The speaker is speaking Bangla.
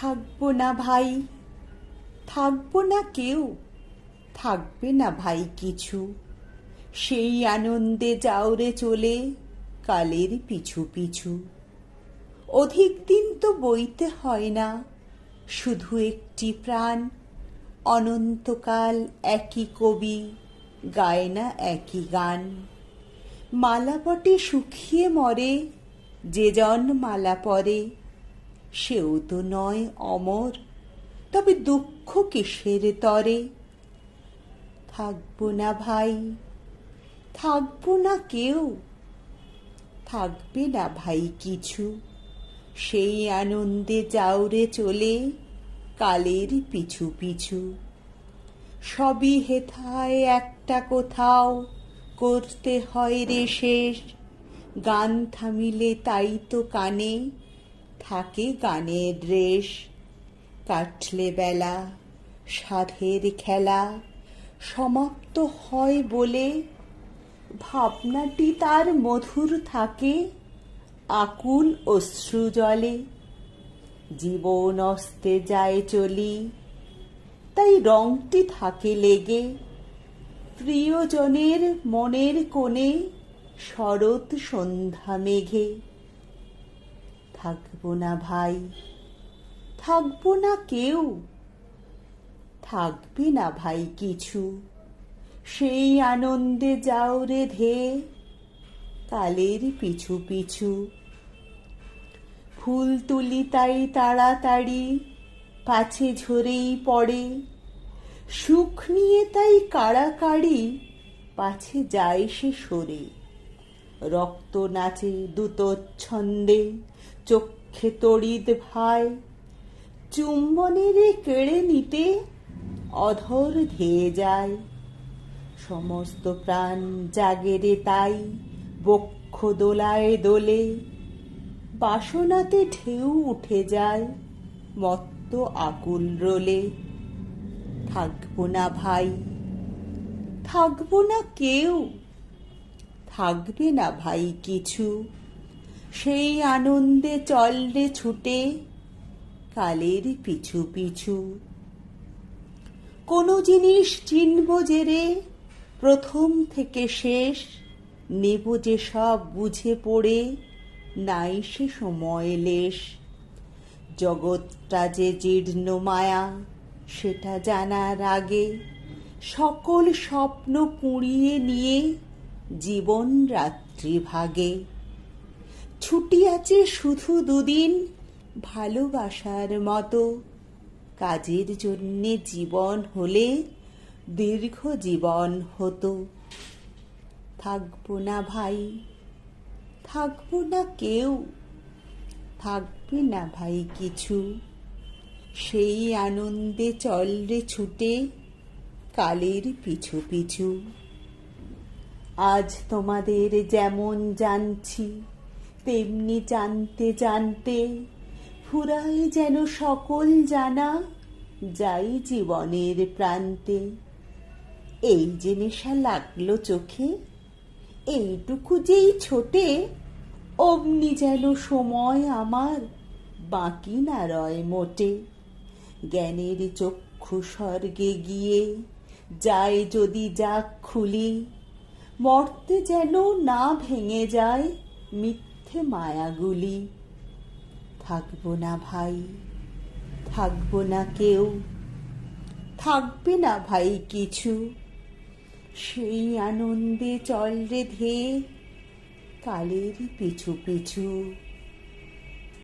থাকবো না ভাই, থাকবো না কেউ, থাকবে না ভাই কিছু। সেই আনন্দে যাওরে চলে কালের পিছু পিছু। অধিক দিন তো বইতে হয় না, শুধু একটি প্রাণ। অনন্তকাল একই কবি গায় না একই গান। মালাপটে শুকিয়ে মরে যে জন মালা পরে, সেও তো নয় অমর, তবে দুঃখ কিসের তরে। থাকবো না ভাই, থাকবো না কেউ, থাকবে না ভাই কিছু। সেই আনন্দে যাওরে চলে কালের পিছু পিছু। সবই হেথায় একটা কোথাও করতে হয় রে শেষ। গান থামিলে তাই তো কানে থাকে গানের রেশ। কাটলে বেলা সাধের খেলা সমাপ্ত হয় বলে, ভাবনাটি তার মধুর থাকে আকুল অশ্রু জলে। জীবন অস্তে যায় চলি, তাই রংটি থাকে লেগে প্রিয়জনের মনের কোণে শরৎ সন্ধ্যা মেঘে। থাকবো না ভাই, থাকবো না কেউ, থাকবে না ভাই কিছু। সেই আনন্দে যাওরে ধেয়ে কালের পিছু পিছু। ফুল তুলি তাই তাড়াতাড়ি, পাছে ঝরেই পড়ে। সুখ নিয়ে তাই কাড়াকাড়ি, পাছে যায় সে সরে। রক্ত নাচে দ্রুতচ্ছন্দে, চক্ষে তড়িৎ ভাই। চুম্বনেরে কেড়ে নিতে অধর ধেয়ে যায়। সমস্ত প্রাণ জাগেরে তাই বক্ষ দোলায় দোলে। বাসনাতে ঢেউ উঠে যায় মত্ত আকুল রোলে। থাকবো না ভাই, থাকবো না কেউ, থাকবে না ভাই কিছু। সেই আনন্দে চল রে ছুটে কালের পিছু পিছু। কোনো জিনিস চিনব যে রে প্রথম থেকে শেষ, নেব যে সব বুঝে পড়ে নাই সে সময় লেশ। জগৎটা যে জীর্ণ মায়া সেটা জানার আগে, সকল স্বপ্ন পুড়িয়ে নিয়ে জীবন রাত্রি ভাগে। ছুটি আছে শুধু দুদিন ভালোবাসার মতো, কাজের জন্যে জীবন হলে দীর্ঘ জীবন হতো। থাকবো না ভাই, থাকবো না কেউ, থাকবে না ভাই কিছু। সেই আনন্দে চল রে ছুটে কালের পিছু পিছু। আজ তোমাদের যেমন জানছি, তেমনি জানতে জানতে ফুরায় যেন সকল জানা, যাই জীবনের প্রান্তে। এই যে নেশা লাগলো চোখে, এইটুকু যেই ছোটে, অমনি যেন সময় আমার বাকি না রয় মোটে। জ্ঞানের চক্ষু স্বর্গে গিয়ে যায় যদি যাক খুলি, মর্তে যেন না ভেঙে যায় মিথ্যে মায়াগুলি। থাকবো না ভাই, থাকবো না কেউ, থাকবে না ভাই কিছু। সেই আনন্দে চল রে ধেয়ে কালের পিছু পিছু।